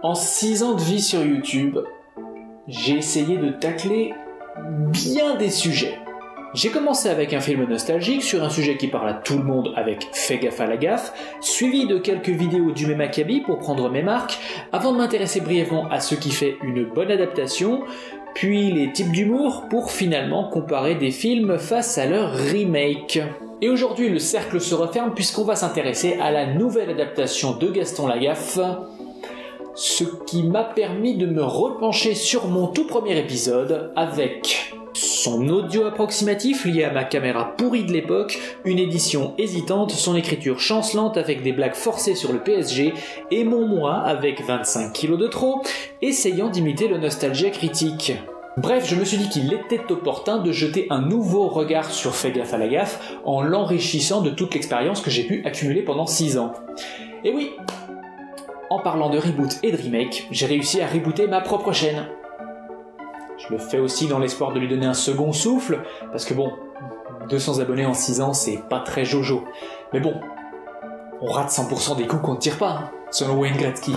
En 6 ans de vie sur YouTube, j'ai essayé de tacler bien des sujets. J'ai commencé avec un film nostalgique sur un sujet qui parle à tout le monde avec Fais gaffe à la gaffe, suivi de quelques vidéos du même acabit pour prendre mes marques, avant de m'intéresser brièvement à ce qui fait une bonne adaptation, puis les types d'humour pour finalement comparer des films face à leur remake. Et aujourd'hui le cercle se referme puisqu'on va s'intéresser à la nouvelle adaptation de Gaston Lagaffe, ce qui m'a permis de me repencher sur mon tout premier épisode avec son audio approximatif lié à ma caméra pourrie de l'époque, une édition hésitante, son écriture chancelante avec des blagues forcées sur le PSG, et mon moi avec 25 kilos de trop, essayant d'imiter le Nostalgia critique. Bref, je me suis dit qu'il était opportun de jeter un nouveau regard sur Fais gaffe à la gaffe en l'enrichissant de toute l'expérience que j'ai pu accumuler pendant 6 ans. Et oui, en parlant de reboot et de remake, j'ai réussi à rebooter ma propre chaîne. Je le fais aussi dans l'espoir de lui donner un second souffle, parce que bon, 200 abonnés en 6 ans, c'est pas très jojo. Mais bon, on rate 100% des coups qu'on ne tire pas, hein, selon Wayne Gretzky,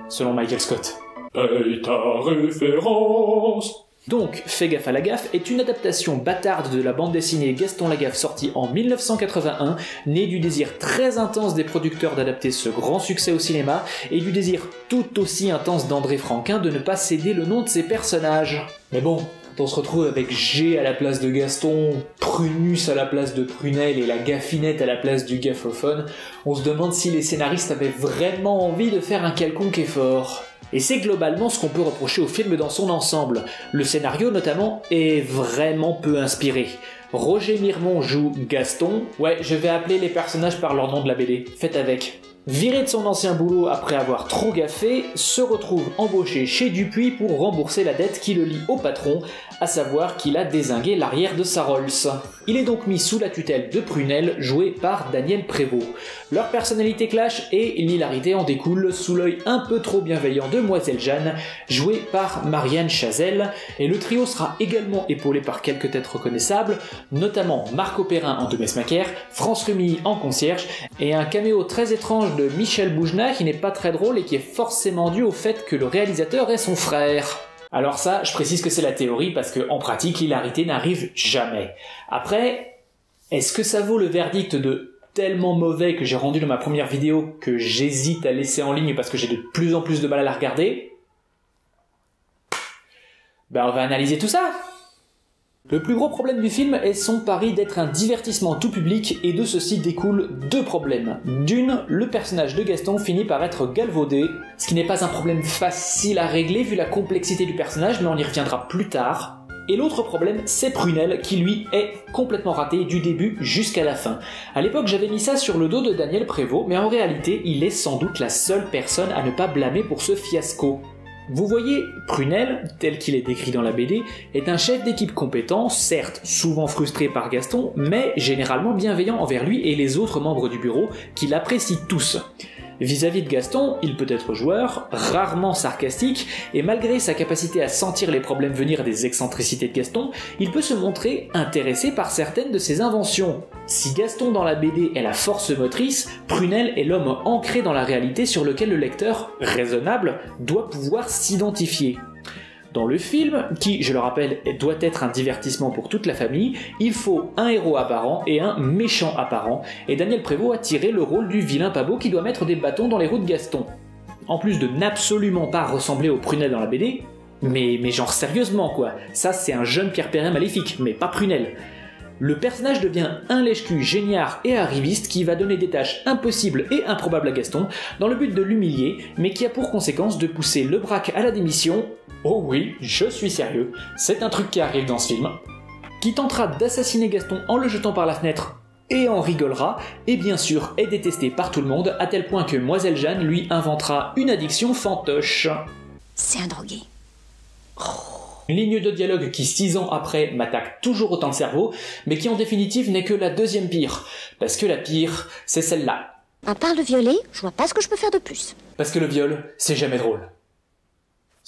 selon Michael Scott. Paye ta référence. Donc, Fais gaffe à la gaffe est une adaptation bâtarde de la bande dessinée Gaston Lagaffe sortie en 1981, née du désir très intense des producteurs d'adapter ce grand succès au cinéma et du désir tout aussi intense d'André Franquin de ne pas céder le nom de ses personnages. Mais bon, quand on se retrouve avec G à la place de Gaston, Prunus à la place de Prunelle et la gaffinette à la place du gaffophone, on se demande si les scénaristes avaient vraiment envie de faire un quelconque effort. Et c'est globalement ce qu'on peut reprocher au film dans son ensemble. Le scénario notamment est vraiment peu inspiré. Roger Miremont joue Gaston. Ouais, je vais appeler les personnages par leur nom de la BD. Faites avec. Viré de son ancien boulot après avoir trop gaffé, se retrouve embauché chez Dupuis pour rembourser la dette qui le lie au patron, à savoir qu'il a dézingué l'arrière de sa Rolls. Il est donc mis sous la tutelle de Prunelle, joué par Daniel Prévost. Leur personnalité clash et l'hilarité en découle sous l'œil un peu trop bienveillant de Mlle Jeanne, jouée par Marianne Chazelle, et le trio sera également épaulé par quelques têtes reconnaissables, notamment Marco Perrin en Demesmaquer, France Remy en concierge, et un caméo très étrange de Michel Boujna qui n'est pas très drôle et qui est forcément dû au fait que le réalisateur est son frère. Alors ça, je précise que c'est la théorie parce qu'en pratique, l'hilarité n'arrive jamais. Après, est-ce que ça vaut le verdict de tellement mauvais que j'ai rendu dans ma première vidéo que j'hésite à laisser en ligne parce que j'ai de plus en plus de mal à la regarder? Ben on va analyser tout ça. Le plus gros problème du film est son pari d'être un divertissement tout public et de ceci découlent deux problèmes. D'une, le personnage de Gaston finit par être galvaudé, ce qui n'est pas un problème facile à régler vu la complexité du personnage, mais on y reviendra plus tard. Et l'autre problème, c'est Prunelle, qui lui est complètement raté du début jusqu'à la fin. À l'époque, j'avais mis ça sur le dos de Daniel Prévost, mais en réalité, il est sans doute la seule personne à ne pas blâmer pour ce fiasco. Vous voyez, Prunelle, tel qu'il est décrit dans la BD, est un chef d'équipe compétent, certes souvent frustré par Gaston, mais généralement bienveillant envers lui et les autres membres du bureau, qui l'apprécient tous. Vis-à-vis de Gaston, il peut être joueur, rarement sarcastique, et malgré sa capacité à sentir les problèmes venir des excentricités de Gaston, il peut se montrer intéressé par certaines de ses inventions. Si Gaston dans la BD est la force motrice, Prunelle est l'homme ancré dans la réalité sur lequel le lecteur, raisonnable, doit pouvoir s'identifier. Dans le film, qui, je le rappelle, doit être un divertissement pour toute la famille, il faut un héros apparent et un méchant apparent, et Daniel Prévost a tiré le rôle du vilain pas beau qui doit mettre des bâtons dans les roues de Gaston. En plus de n'absolument pas ressembler au Prunelle dans la BD, mais genre sérieusement quoi, ça c'est un jeune Pierre Perrin maléfique, mais pas Prunelle. Le personnage devient un lèche-cul géniard et arriviste qui va donner des tâches impossibles et improbables à Gaston dans le but de l'humilier, mais qui a pour conséquence de pousser le braque à la démission. Oh oui, je suis sérieux, c'est un truc qui arrive dans ce film. Qui tentera d'assassiner Gaston en le jetant par la fenêtre et en rigolera, et bien sûr est détesté par tout le monde à tel point que Mlle Jeanne lui inventera une addiction fantoche. C'est un drogué. Une ligne de dialogue qui 6 ans après m'attaque toujours autant le cerveau, mais qui en définitive n'est que la deuxième pire. Parce que la pire, c'est celle-là. À part le violer, je vois pas ce que je peux faire de plus. Parce que le viol, c'est jamais drôle.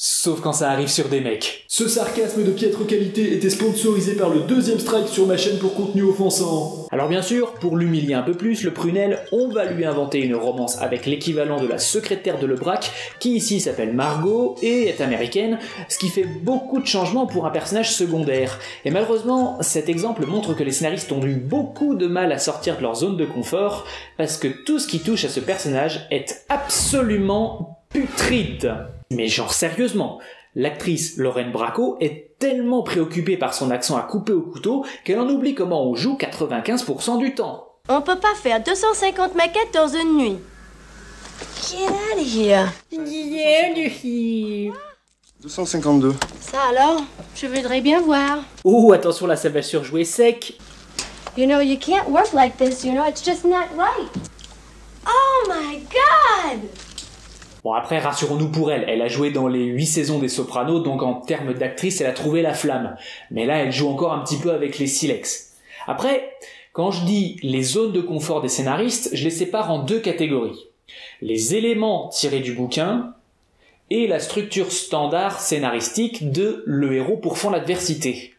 Sauf quand ça arrive sur des mecs. Ce sarcasme de piètre qualité était sponsorisé par le 2e strike sur ma chaîne pour contenu offensant. Alors bien sûr, pour l'humilier un peu plus, le prunel, on va lui inventer une romance avec l'équivalent de la secrétaire de Lebrac, qui ici s'appelle Margot et est américaine, ce qui fait beaucoup de changements pour un personnage secondaire. Et malheureusement, cet exemple montre que les scénaristes ont eu beaucoup de mal à sortir de leur zone de confort, parce que tout ce qui touche à ce personnage est absolument putride. Mais genre sérieusement, l'actrice Lorraine Bracco est tellement préoccupée par son accent à couper au couteau qu'elle en oublie comment on joue 95% du temps. On peut pas faire 250 maquettes dans une nuit. Get out of here. Get out of here. 252. Ça alors? Je voudrais bien voir. Oh, attention là, ça va surjouer sec. You know, you can't work like this, you know, it's just not right. Oh my God! Bon après, rassurons-nous pour elle, elle a joué dans les 8 saisons des Sopranos, donc en termes d'actrice, elle a trouvé la flamme. Mais là, elle joue encore un petit peu avec les silex. Après, quand je dis les zones de confort des scénaristes, je les sépare en 2 catégories. Les éléments tirés du bouquin et la structure standard scénaristique de le héros pourfend l'adversité.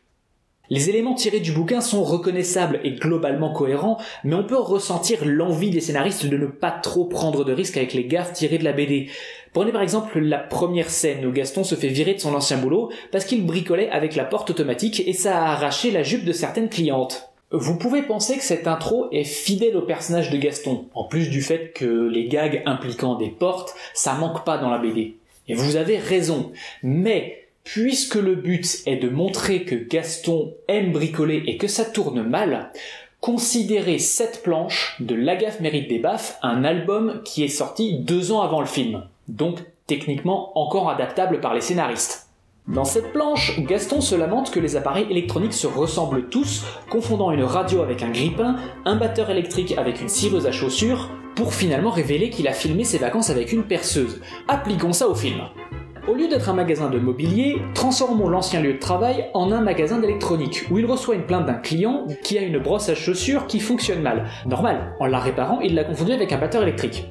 Les éléments tirés du bouquin sont reconnaissables et globalement cohérents, mais on peut ressentir l'envie des scénaristes de ne pas trop prendre de risques avec les gaffes tirées de la BD. Prenez par exemple la première scène où Gaston se fait virer de son ancien boulot parce qu'il bricolait avec la porte automatique et ça a arraché la jupe de certaines clientes. Vous pouvez penser que cette intro est fidèle au personnage de Gaston, en plus du fait que les gags impliquant des portes, ça manque pas dans la BD. Et vous avez raison, mais puisque le but est de montrer que Gaston aime bricoler et que ça tourne mal, considérez cette planche de La Gaffe mérite des baffes, un album qui est sorti 2 ans avant le film, donc techniquement encore adaptable par les scénaristes. Dans cette planche, Gaston se lamente que les appareils électroniques se ressemblent tous, confondant une radio avec un grille-pain, un batteur électrique avec une cireuse à chaussures, pour finalement révéler qu'il a filmé ses vacances avec une perceuse. Appliquons ça au film. Au lieu d'être un magasin de mobilier, transformons l'ancien lieu de travail en un magasin d'électronique, où il reçoit une plainte d'un client qui a une brosse à chaussures qui fonctionne mal. Normal, en la réparant, il l'a confondue avec un batteur électrique.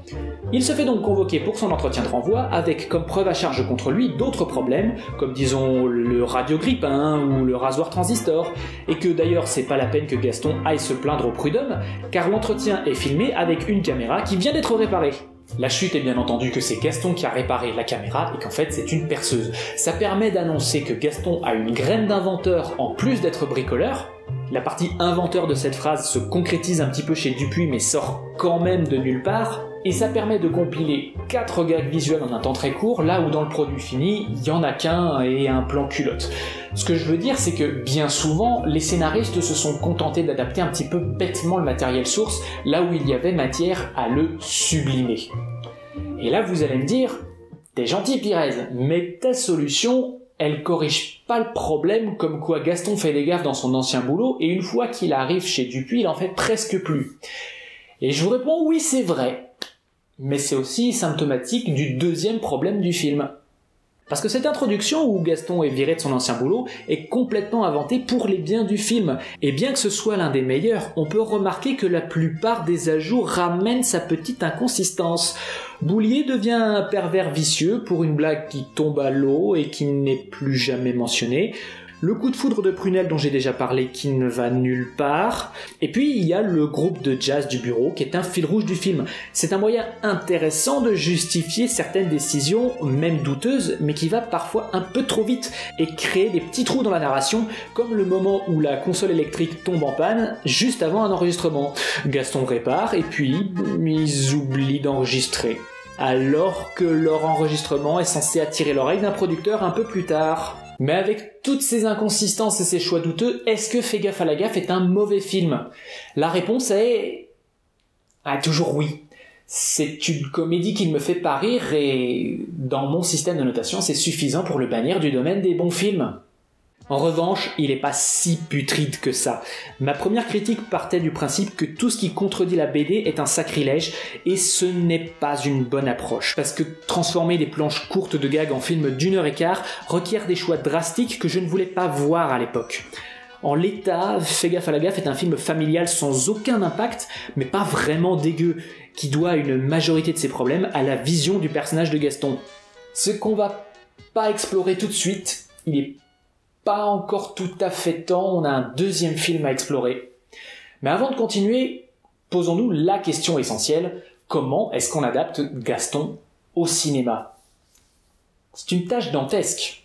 Il se fait donc convoquer pour son entretien de renvoi, avec comme preuve à charge contre lui d'autres problèmes, comme disons le radio-grille-pain ou le rasoir transistor, et que d'ailleurs c'est pas la peine que Gaston aille se plaindre au prud'homme, car l'entretien est filmé avec une caméra qui vient d'être réparée. La chute est bien entendu que c'est Gaston qui a réparé la caméra et qu'en fait c'est une perceuse. Ça permet d'annoncer que Gaston a une graine d'inventeur en plus d'être bricoleur. La partie inventeur de cette phrase se concrétise un petit peu chez Dupuis mais sort quand même de nulle part. Et ça permet de compiler 4 gags visuels en un temps très court, là où dans le produit fini, il y en a qu'un et un plan culotte. Ce que je veux dire, c'est que bien souvent, les scénaristes se sont contentés d'adapter un petit peu bêtement le matériel source, là où il y avait matière à le sublimer. Et là, vous allez me dire, t'es gentil Pires, mais ta solution, elle corrige pas le problème comme quoi Gaston fait des gaffes dans son ancien boulot, et une fois qu'il arrive chez Dupuis, il en fait presque plus. Et je vous réponds, oui, c'est vrai. Mais c'est aussi symptomatique du 2e problème du film. Parce que cette introduction où Gaston est viré de son ancien boulot est complètement inventée pour les biens du film. Et bien que ce soit l'un des meilleurs, on peut remarquer que la plupart des ajouts ramènent sa petite inconsistance. Boulier devient un pervers vicieux pour une blague qui tombe à l'eau et qui n'est plus jamais mentionnée. Le coup de foudre de Prunel dont j'ai déjà parlé qui ne va nulle part. Et puis il y a le groupe de jazz du bureau qui est un fil rouge du film. C'est un moyen intéressant de justifier certaines décisions, même douteuses, mais qui va parfois un peu trop vite et créer des petits trous dans la narration, comme le moment où la console électrique tombe en panne juste avant un enregistrement. Gaston répare et puis ils oublient d'enregistrer. Alors que leur enregistrement est censé attirer l'oreille d'un producteur un peu plus tard. Mais avec toutes ces inconsistances et ces choix douteux, est-ce que Fais gaffe à la gaffe est un mauvais film? La réponse est... toujours oui. C'est une comédie qui ne me fait pas rire et dans mon système de notation, c'est suffisant pour le bannir du domaine des bons films. En revanche, il est pas si putride que ça. Ma première critique partait du principe que tout ce qui contredit la BD est un sacrilège, et ce n'est pas une bonne approche, parce que transformer des planches courtes de gags en films d'1h15 requiert des choix drastiques que je ne voulais pas voir à l'époque. En l'état, Fais gaffe à la gaffe est un film familial sans aucun impact, mais pas vraiment dégueu, qui doit une majorité de ses problèmes à la vision du personnage de Gaston. Ce qu'on va pas explorer tout de suite, il n'est pas encore tout à fait temps, on a un deuxième film à explorer. Mais avant de continuer, posons-nous la question essentielle, comment est-ce qu'on adapte Gaston au cinéma ? C'est une tâche dantesque.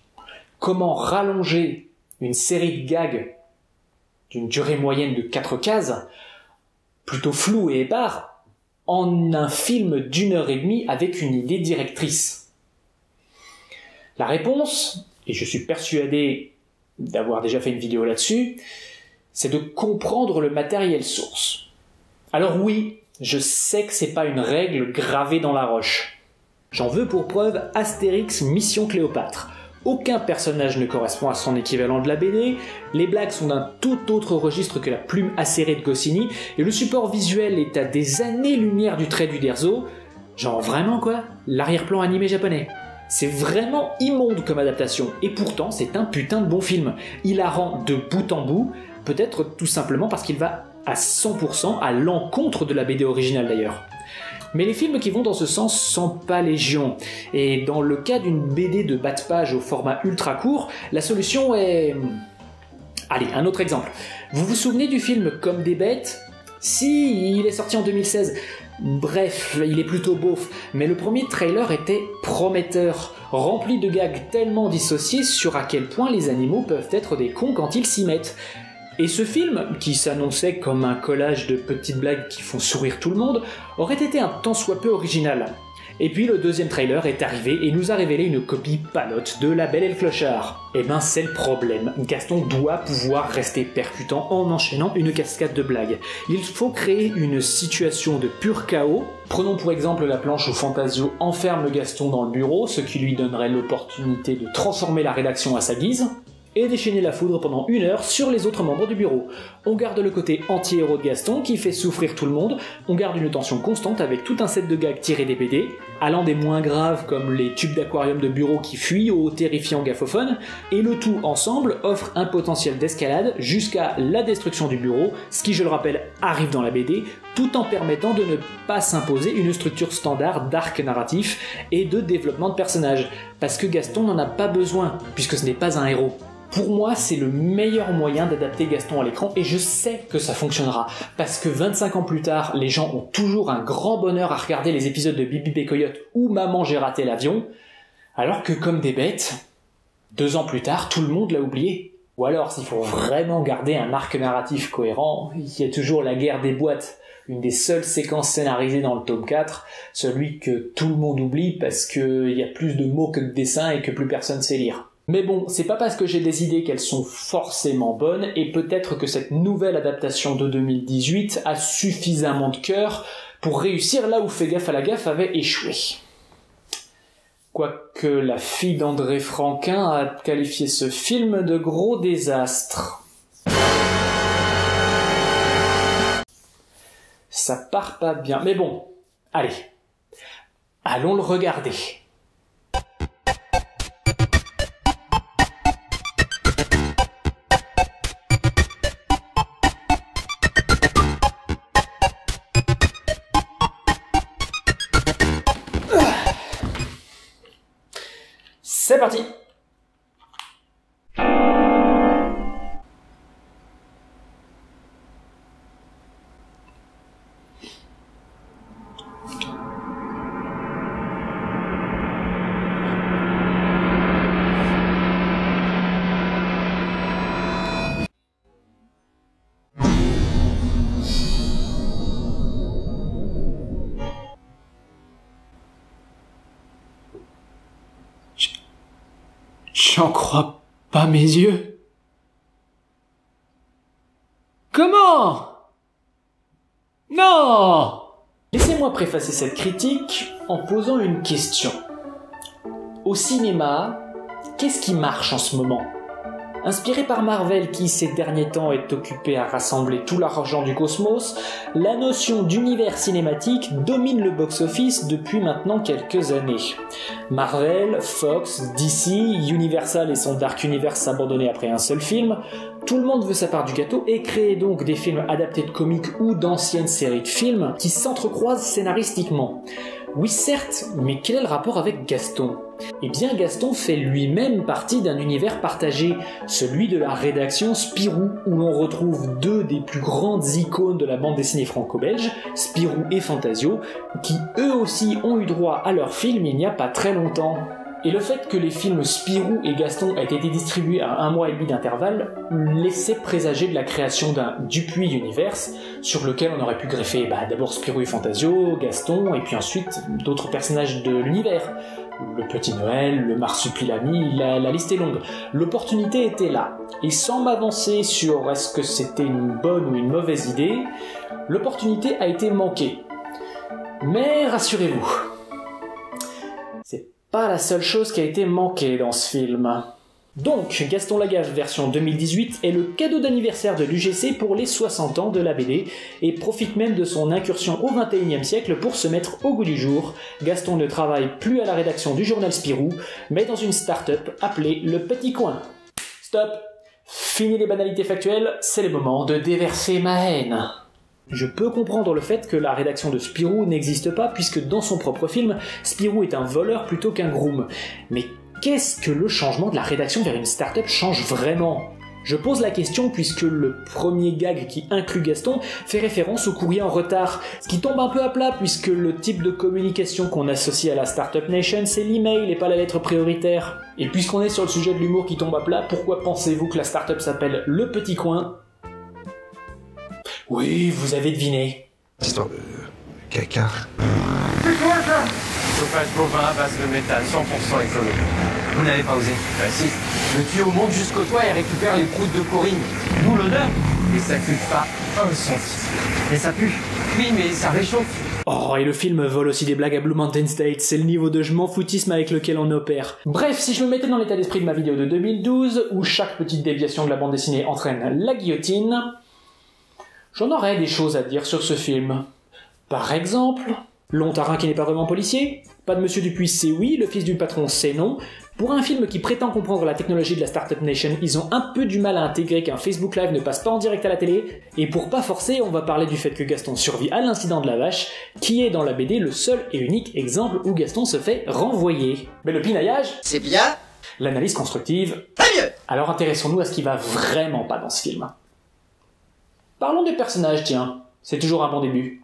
Comment rallonger une série de gags d'une durée moyenne de 4 cases, plutôt floue et épars, en un film d'1h30 avec une idée directrice ? La réponse, et je suis persuadé d'avoir déjà fait une vidéo là-dessus, c'est de comprendre le matériel source. Alors oui, je sais que c'est pas une règle gravée dans la roche. J'en veux pour preuve Astérix Mission Cléopâtre. Aucun personnage ne correspond à son équivalent de la BD, les blagues sont d'un tout autre registre que la plume acérée de Goscinny, et le support visuel est à des années-lumière du trait d'Uderzo. Genre vraiment quoi ? L'arrière-plan animé japonais. C'est vraiment immonde comme adaptation, et pourtant c'est un putain de bon film. Hilarant de bout en bout, peut-être tout simplement parce qu'il va à 100% à l'encontre de la BD originale d'ailleurs. Mais les films qui vont dans ce sens sont pas légion, et dans le cas d'une BD de bas de page au format ultra court, la solution est... Allez, un autre exemple. Vous vous souvenez du film Comme des bêtes ? Si, il est sorti en 2016. Bref, il est plutôt beauf, mais le premier trailer était prometteur, rempli de gags tellement dissociés sur à quel point les animaux peuvent être des cons quand ils s'y mettent. Et ce film, qui s'annonçait comme un collage de petites blagues qui font sourire tout le monde, aurait été un tant soit peu original. Et puis le deuxième trailer est arrivé et nous a révélé une copie palote de La Belle et le Clochard. Et ben c'est le problème, Gaston doit pouvoir rester percutant en enchaînant une cascade de blagues. Il faut créer une situation de pur chaos. Prenons pour exemple la planche où Fantasio enferme Gaston dans le bureau, ce qui lui donnerait l'opportunité de transformer la rédaction à sa guise, et déchaîner la foudre pendant 1 heure sur les autres membres du bureau. On garde le côté anti-héros de Gaston qui fait souffrir tout le monde, on garde une tension constante avec tout un set de gags tirés des BD, allant des moins graves comme les tubes d'aquarium de bureau qui fuient aux terrifiants gaffophones, et le tout ensemble offre un potentiel d'escalade jusqu'à la destruction du bureau, ce qui je le rappelle arrive dans la BD, tout en permettant de ne pas s'imposer une structure standard d'arc narratif et de développement de personnages, parce que Gaston n'en a pas besoin, puisque ce n'est pas un héros. Pour moi, c'est le meilleur moyen d'adapter Gaston à l'écran et je sais que ça fonctionnera parce que 25 ans plus tard, les gens ont toujours un grand bonheur à regarder les épisodes de Bibi et Coyote ou Maman j'ai raté l'avion, alors que Comme des bêtes, 2 ans plus tard, tout le monde l'a oublié. Ou alors, s'il faut vraiment garder un arc narratif cohérent, il y a toujours la guerre des boîtes, une des seules séquences scénarisées dans le tome 4, celui que tout le monde oublie parce qu'il y a plus de mots que de dessins et que plus personne sait lire. Mais bon, c'est pas parce que j'ai des idées qu'elles sont forcément bonnes, et peut-être que cette nouvelle adaptation de 2018 a suffisamment de cœur pour réussir là où Fais gaffe à la gaffe avait échoué. Quoique la fille d'André Franquin a qualifié ce film de gros désastre. Ça part pas bien, mais bon, allez, allons le regarder. C'est parti! J'en crois pas mes yeux. Comment? Non! Laissez-moi préfacer cette critique en posant une question. Au cinéma, qu'est-ce qui marche en ce moment? Inspiré par Marvel qui, ces derniers temps, est occupé à rassembler tout l'argent du cosmos, la notion d'univers cinématique domine le box-office depuis maintenant quelques années. Marvel, Fox, DC, Universal et son Dark Universe abandonné après un seul film, tout le monde veut sa part du gâteau et crée donc des films adaptés de comics ou d'anciennes séries de films qui s'entrecroisent scénaristiquement. Oui certes, mais quel est le rapport avec Gaston ? Eh bien Gaston fait lui-même partie d'un univers partagé, celui de la rédaction Spirou, où l'on retrouve deux des plus grandes icônes de la bande dessinée franco-belge, Spirou et Fantasio, qui eux aussi ont eu droit à leur film il n'y a pas très longtemps. Et le fait que les films Spirou et Gaston aient été distribués à 1 mois et demi d'intervalle laissait présager de la création d'un Dupuis Universe, sur lequel on aurait pu greffer d'abord Spirou et Fantasio, Gaston, et puis ensuite d'autres personnages de l'univers. Le Petit Noël, le Marsupilami, la liste est longue. L'opportunité était là. Et sans m'avancer sur est-ce que c'était une bonne ou une mauvaise idée, l'opportunité a été manquée. Mais rassurez-vous, c'est pas la seule chose qui a été manquée dans ce film. Donc, Gaston Lagaffe version 2018 est le cadeau d'anniversaire de l'UGC pour les 60 ans de la BD, et profite même de son incursion au XXIe siècle pour se mettre au goût du jour. Gaston ne travaille plus à la rédaction du journal Spirou, mais dans une start-up appelée Le Petit Coin. Stop! Fini les banalités factuelles, c'est le moment de déverser ma haine. Je peux comprendre le fait que la rédaction de Spirou n'existe pas, puisque dans son propre film, Spirou est un voleur plutôt qu'un groom. Mais qu'est-ce que le changement de la rédaction vers une start-up change vraiment ? Je pose la question puisque le premier gag qui inclut Gaston fait référence au courrier en retard, ce qui tombe un peu à plat puisque le type de communication qu'on associe à la Startup Nation c'est l'email et pas la lettre prioritaire. Et puisqu'on est sur le sujet de l'humour qui tombe à plat, pourquoi pensez-vous que la start-up s'appelle Le Petit Coin ? Oui, vous avez deviné. Histoire de caca. Chauffage bovin à base de métal, 100% écologique. Vous n'avez pas osé? Bah si. Le tuyau monte jusqu'au toit et récupère les proutes de Corinne. D'où l'odeur. Et ça pue pas un centime. Et ça pue. Oui, mais ça réchauffe. Oh, et le film vole aussi des blagues à Blue Mountain State, c'est le niveau de je m'en foutisme avec lequel on opère. Bref, si je me mettais dans l'état d'esprit de ma vidéo de 2012, où chaque petite déviation de la bande dessinée entraîne la guillotine, j'en aurais des choses à dire sur ce film. Par exemple, Lontarin qui n'est pas vraiment policier, pas de Monsieur Dupuis c'est oui, le fils du patron c'est non. Pour un film qui prétend comprendre la technologie de la Startup Nation, ils ont un peu du mal à intégrer qu'un Facebook Live ne passe pas en direct à la télé, et pour pas forcer, on va parler du fait que Gaston survit à l'incident de la vache, qui est dans la BD le seul et unique exemple où Gaston se fait renvoyer. Mais le pinaillage, c'est bien. L'analyse constructive, très mieux. Alors intéressons-nous à ce qui va vraiment pas dans ce film. Parlons des personnages, tiens, c'est toujours un bon début.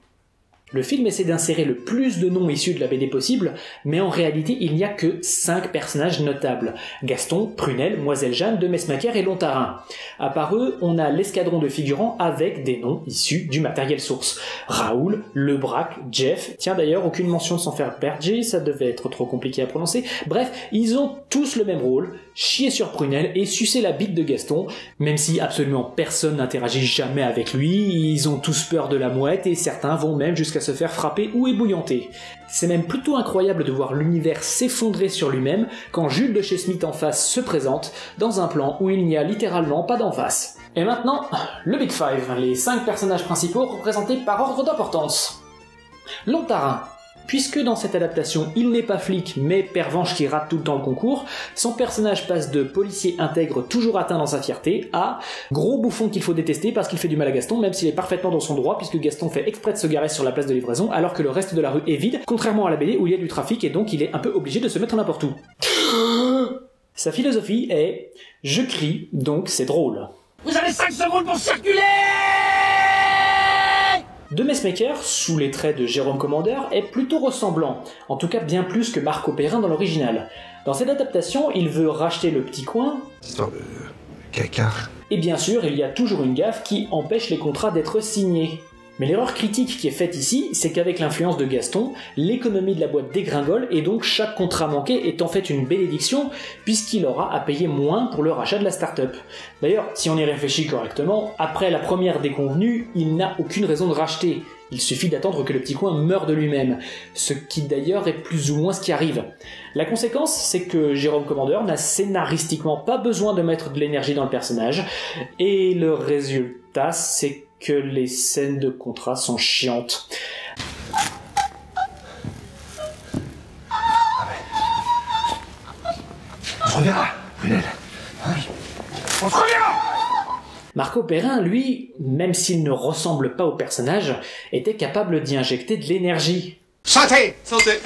Le film essaie d'insérer le plus de noms issus de la BD possible, mais en réalité il n'y a que 5 personnages notables. Gaston, Prunelle, Moiselle Jeanne, Demesmaquer et Lontarin. À part eux, on a l'escadron de figurants avec des noms issus du matériel source. Raoul, Lebrac, Jeff, tiens d'ailleurs aucune mention sans faire Berger, ça devait être trop compliqué à prononcer. Bref, ils ont tous le même rôle, chier sur Prunelle et sucer la bite de Gaston, même si absolument personne n'interagit jamais avec lui, ils ont tous peur de la mouette et certains vont même jusqu'à se faire frapper ou ébouillanter. C'est même plutôt incroyable de voir l'univers s'effondrer sur lui-même quand Jules de chez Smith en face se présente dans un plan où il n'y a littéralement pas d'en face. Et maintenant, le Big Five, les 5 personnages principaux représentés par ordre d'importance. Lontarin. Puisque dans cette adaptation, il n'est pas flic, mais pervenche qui rate tout le temps le concours, son personnage passe de policier intègre toujours atteint dans sa fierté à gros bouffon qu'il faut détester parce qu'il fait du mal à Gaston, même s'il est parfaitement dans son droit, puisque Gaston fait exprès de se garer sur la place de livraison, alors que le reste de la rue est vide, contrairement à la BD où il y a du trafic et donc il est un peu obligé de se mettre n'importe où. Sa philosophie est « Je crie, donc c'est drôle ». Vous avez 5 secondes pour circuler! Demesmaquer, sous les traits de Jérôme Commandeur, est plutôt ressemblant, en tout cas bien plus que Marco Perrin dans l'original. Dans cette adaptation, il veut racheter le petit coin, Histoire de caca. Et bien sûr, il y a toujours une gaffe qui empêche les contrats d'être signés. Mais l'erreur critique qui est faite ici, c'est qu'avec l'influence de Gaston, l'économie de la boîte dégringole et donc chaque contrat manqué est en fait une bénédiction puisqu'il aura à payer moins pour le rachat de la start-up. D'ailleurs, si on y réfléchit correctement, après la première déconvenue, il n'a aucune raison de racheter. Il suffit d'attendre que le petit coin meure de lui-même, ce qui d'ailleurs est plus ou moins ce qui arrive. La conséquence, c'est que Jérôme Commandeur n'a scénaristiquement pas besoin de mettre de l'énergie dans le personnage, et le résultat, c'est que les scènes de contrat sont chiantes. On se reverra, Prunelle. On se reverra! Marco Perrin, lui, même s'il ne ressemble pas au personnage, était capable d'y injecter de l'énergie. Sautez! Sautez.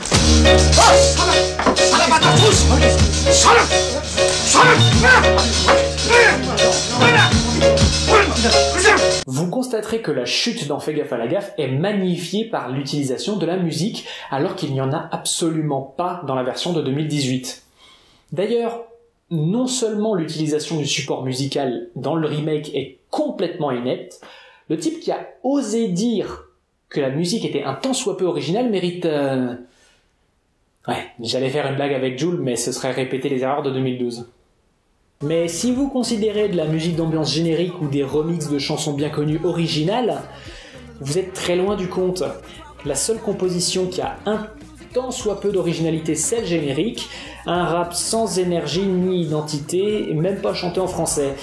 Vous constaterez que la chute dans Fais gaffe à la gaffe est magnifiée par l'utilisation de la musique, alors qu'il n'y en a absolument pas dans la version de 2018. D'ailleurs, non seulement l'utilisation du support musical dans le remake est complètement inepte, le type qui a osé dire que la musique était un tant soit peu originale mérite... Ouais, j'allais faire une blague avec Jules, mais ce serait répéter les erreurs de 2012. Mais si vous considérez de la musique d'ambiance générique ou des remixes de chansons bien connues originales, vous êtes très loin du compte. La seule composition qui a un tant soit peu d'originalité, c'est le générique, un rap sans énergie ni identité, et même pas chanté en français.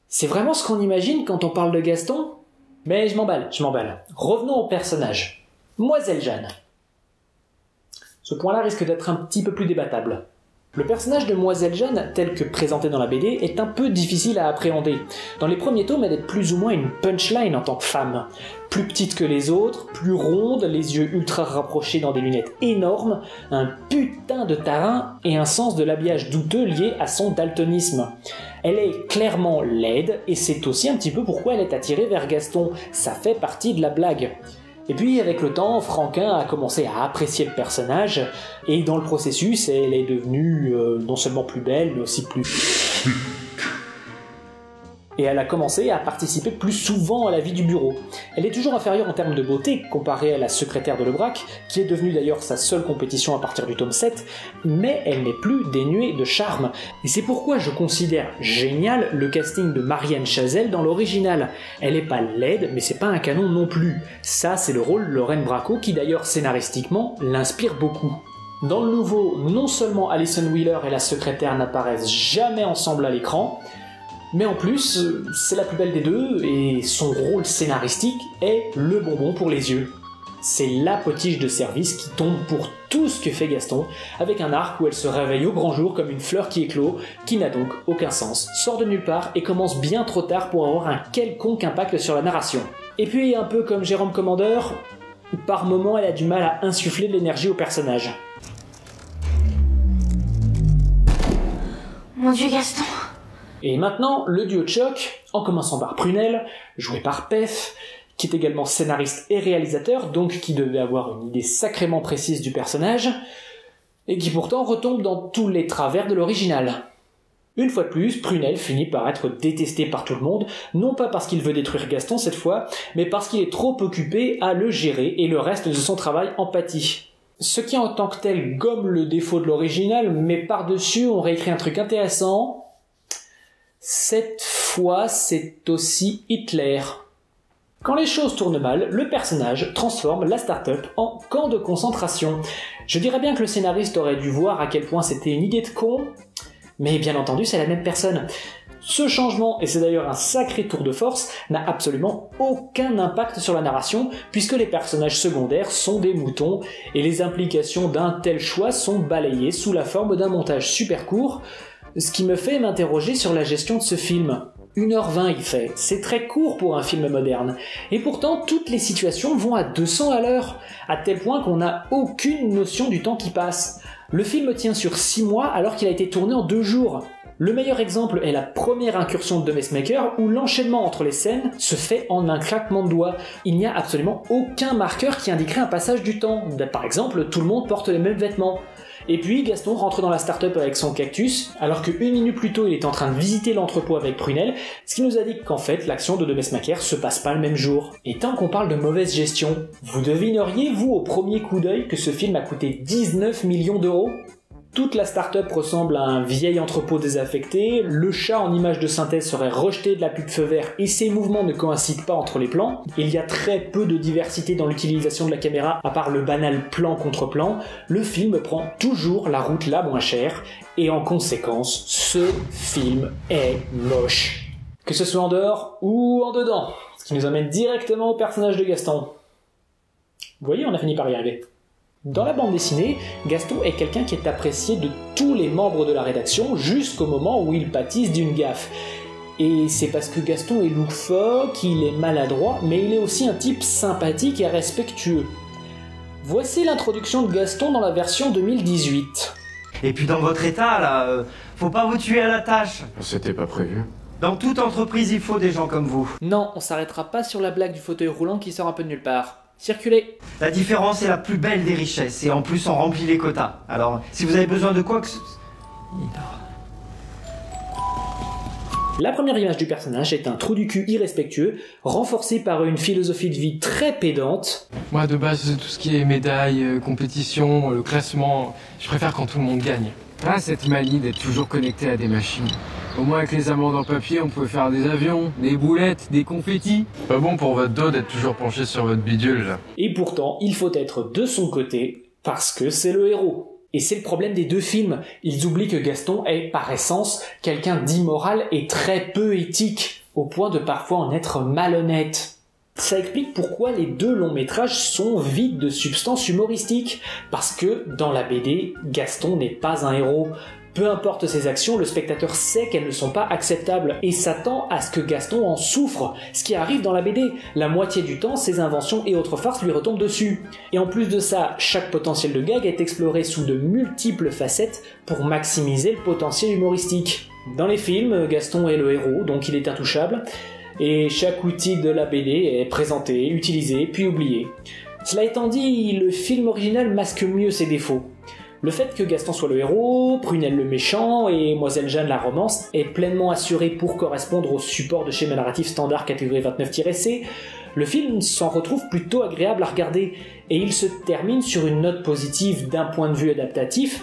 C'est vraiment ce qu'on imagine quand on parle de Gaston ? Mais je m'emballe. Revenons au personnage. Moiselle Jeanne. Ce point-là risque d'être un petit peu plus débattable. Le personnage de Moiselle Jeanne, tel que présenté dans la BD, est un peu difficile à appréhender. Dans les premiers tomes, elle est plus ou moins une punchline en tant que femme. Plus petite que les autres, plus ronde, les yeux ultra rapprochés dans des lunettes énormes, un putain de tarin et un sens de l'habillage douteux lié à son daltonisme. Elle est clairement laide, et c'est aussi un petit peu pourquoi elle est attirée vers Gaston. Ça fait partie de la blague. Et puis, avec le temps, Franquin a commencé à apprécier le personnage, et dans le processus, elle est devenue non seulement plus belle, mais aussi plus... Et elle a commencé à participer plus souvent à la vie du bureau. Elle est toujours inférieure en termes de beauté, comparée à la secrétaire de Lebrac, qui est devenue d'ailleurs sa seule compétition à partir du tome 7, mais elle n'est plus dénuée de charme. Et c'est pourquoi je considère génial le casting de Marianne Chazelle dans l'original. Elle est pas laide, mais c'est pas un canon non plus. Ça, c'est le rôle de Lorraine Bracco, qui d'ailleurs scénaristiquement l'inspire beaucoup. Dans le nouveau, non seulement Alison Wheeler et la secrétaire n'apparaissent jamais ensemble à l'écran, mais en plus, c'est la plus belle des deux, et son rôle scénaristique est le bonbon pour les yeux. C'est la potiche de service qui tombe pour tout ce que fait Gaston, avec un arc où elle se réveille au grand jour comme une fleur qui éclot, qui n'a donc aucun sens, sort de nulle part et commence bien trop tard pour avoir un quelconque impact sur la narration. Et puis, un peu comme Jérôme Commandeur, par moments elle a du mal à insuffler de l'énergie au personnage. Mon Dieu, Gaston. Et maintenant, le duo de choc, en commençant par Prunel, joué par Pef, qui est également scénariste et réalisateur, donc qui devait avoir une idée sacrément précise du personnage, et qui pourtant retombe dans tous les travers de l'original. Une fois de plus, Prunel finit par être détesté par tout le monde, non pas parce qu'il veut détruire Gaston cette fois, mais parce qu'il est trop occupé à le gérer et le reste de son travail en pâtit. Ce qui en tant que tel gomme le défaut de l'original, mais par-dessus on réécrit un truc intéressant. Cette fois, c'est aussi Hitler. Quand les choses tournent mal, le personnage transforme la start-up en camp de concentration. Je dirais bien que le scénariste aurait dû voir à quel point c'était une idée de con, mais bien entendu, c'est la même personne. Ce changement, et c'est d'ailleurs un sacré tour de force, n'a absolument aucun impact sur la narration, puisque les personnages secondaires sont des moutons, et les implications d'un tel choix sont balayées sous la forme d'un montage super court, ce qui me fait m'interroger sur la gestion de ce film. 1h20 il fait, c'est très court pour un film moderne. Et pourtant, toutes les situations vont à 200 à l'heure, à tel point qu'on n'a aucune notion du temps qui passe. Le film tient sur 6 mois alors qu'il a été tourné en 2 jours. Le meilleur exemple est la première incursion de Messmaker où l'enchaînement entre les scènes se fait en un claquement de doigts. Il n'y a absolument aucun marqueur qui indiquerait un passage du temps. Par exemple, tout le monde porte les mêmes vêtements. Et puis Gaston rentre dans la start-up avec son cactus, alors que 1 minute plus tôt il est en train de visiter l'entrepôt avec Prunel, ce qui nous indique qu'en fait l'action de Messmaker se passe pas le même jour. Et tant qu'on parle de mauvaise gestion, vous devineriez vous au premier coup d'œil que ce film a coûté 19 millions d'euros ? Toute la start-up ressemble à un vieil entrepôt désaffecté, le chat en image de synthèse serait rejeté de la pub feu vert et ses mouvements ne coïncident pas entre les plans. Il y a très peu de diversité dans l'utilisation de la caméra, à part le banal plan contre plan. Le film prend toujours la route la moins chère, et en conséquence, ce film est moche. Que ce soit en dehors ou en dedans, ce qui nous amène directement au personnage de Gaston. Vous voyez, on a fini par y arriver. Dans la bande dessinée, Gaston est quelqu'un qui est apprécié de tous les membres de la rédaction jusqu'au moment où il pâtisse d'une gaffe. Et c'est parce que Gaston est loufoque, il est maladroit, mais il est aussi un type sympathique et respectueux. Voici l'introduction de Gaston dans la version 2018. Et puis dans votre état, là, faut pas vous tuer à la tâche. C'était pas prévu. Dans toute entreprise, il faut des gens comme vous. Non, on s'arrêtera pas sur la blague du fauteuil roulant qui sort un peu de nulle part. Circulez. La différence est la plus belle des richesses, et en plus on remplit les quotas. Alors, si vous avez besoin de quoi que ce... La première image du personnage est un trou du cul irrespectueux, renforcé par une philosophie de vie très pédante. Moi, de base, tout ce qui est médailles, compétition, le classement, je préfère quand tout le monde gagne. Pas cette manie d'être toujours connecté à des machines. Au moins, avec les amendes en papier, on pouvait faire des avions, des boulettes, des confettis. Pas bon pour votre dos d'être toujours penché sur votre bidule, là. Et pourtant, il faut être de son côté, parce que c'est le héros. Et c'est le problème des deux films. Ils oublient que Gaston est, par essence, quelqu'un d'immoral et très peu éthique, au point de parfois en être malhonnête. Ça explique pourquoi les deux longs métrages sont vides de substance humoristique, parce que, dans la BD, Gaston n'est pas un héros. Peu importe ses actions, le spectateur sait qu'elles ne sont pas acceptables et s'attend à ce que Gaston en souffre, ce qui arrive dans la BD. La moitié du temps, ses inventions et autres farces lui retombent dessus. Et en plus de ça, chaque potentiel de gag est exploré sous de multiples facettes pour maximiser le potentiel humoristique. Dans les films, Gaston est le héros, donc il est intouchable, et chaque outil de la BD est présenté, utilisé, puis oublié. Cela étant dit, le film original masque mieux ses défauts. Le fait que Gaston soit le héros, Prunelle le méchant et Mlle Jeanne la romance est pleinement assuré pour correspondre au support de schéma narratif standard catégorie 29-C, le film s'en retrouve plutôt agréable à regarder et il se termine sur une note positive d'un point de vue adaptatif,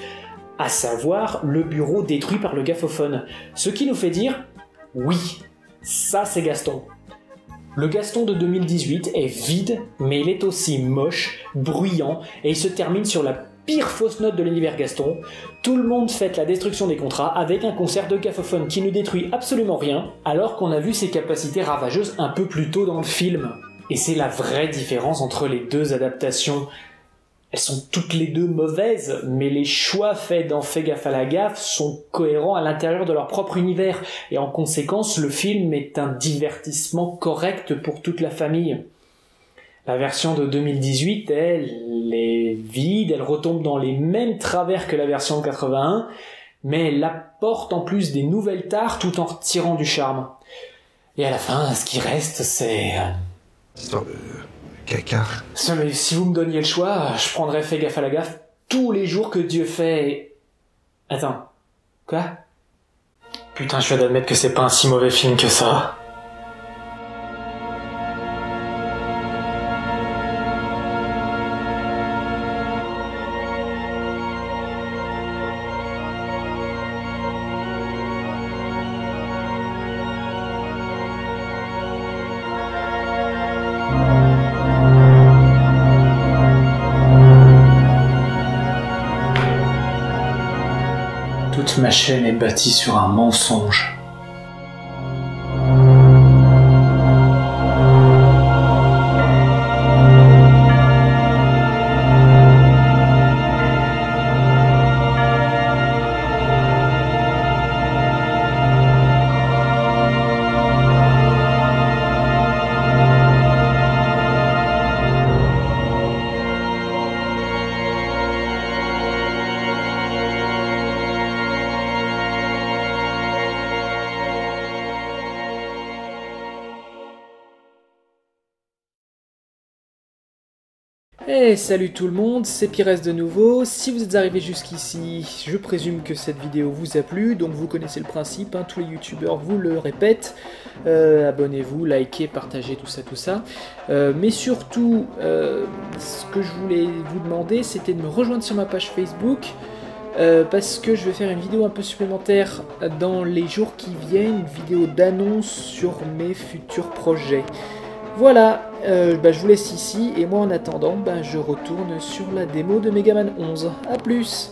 à savoir le bureau détruit par le gaffophone. Ce qui nous fait dire « oui, ça c'est Gaston ». Le Gaston de 2018 est vide, mais il est aussi moche, bruyant et il se termine sur la pire fausse note de l'univers Gaston. Tout le monde fête la destruction des contrats avec un concert de gaffophone qui ne détruit absolument rien, alors qu'on a vu ses capacités ravageuses un peu plus tôt dans le film. Et c'est la vraie différence entre les deux adaptations. Elles sont toutes les deux mauvaises, mais les choix faits dans Fais gaffe à la gaffe sont cohérents à l'intérieur de leur propre univers, et en conséquence, le film est un divertissement correct pour toute la famille. La version de 2018, elle est vide, elle retombe dans les mêmes travers que la version de 81, mais elle apporte en plus des nouvelles tares tout en retirant du charme. Et à la fin, ce qui reste, c'est... Histoire de caca. Mais si vous me donniez le choix, je prendrais Fais gaffe à la gaffe tous les jours que Dieu fait et... Attends. Quoi ? Putain, je viens d'admettre que c'est pas un si mauvais film que ça. Toute ma chaîne est bâtie sur un mensonge. Hey, salut tout le monde, c'est Pires de nouveau. Si vous êtes arrivé jusqu'ici, je présume que cette vidéo vous a plu, donc vous connaissez le principe, hein, tous les youtubeurs vous le répètent. Abonnez-vous, likez, partagez, tout ça. Mais surtout, ce que je voulais vous demander, c'était de me rejoindre sur ma page Facebook, parce que je vais faire une vidéo un peu supplémentaire dans les jours qui viennent, une vidéo d'annonce sur mes futurs projets. Voilà, je vous laisse ici, et moi en attendant, je retourne sur la démo de Mega Man 11. A plus!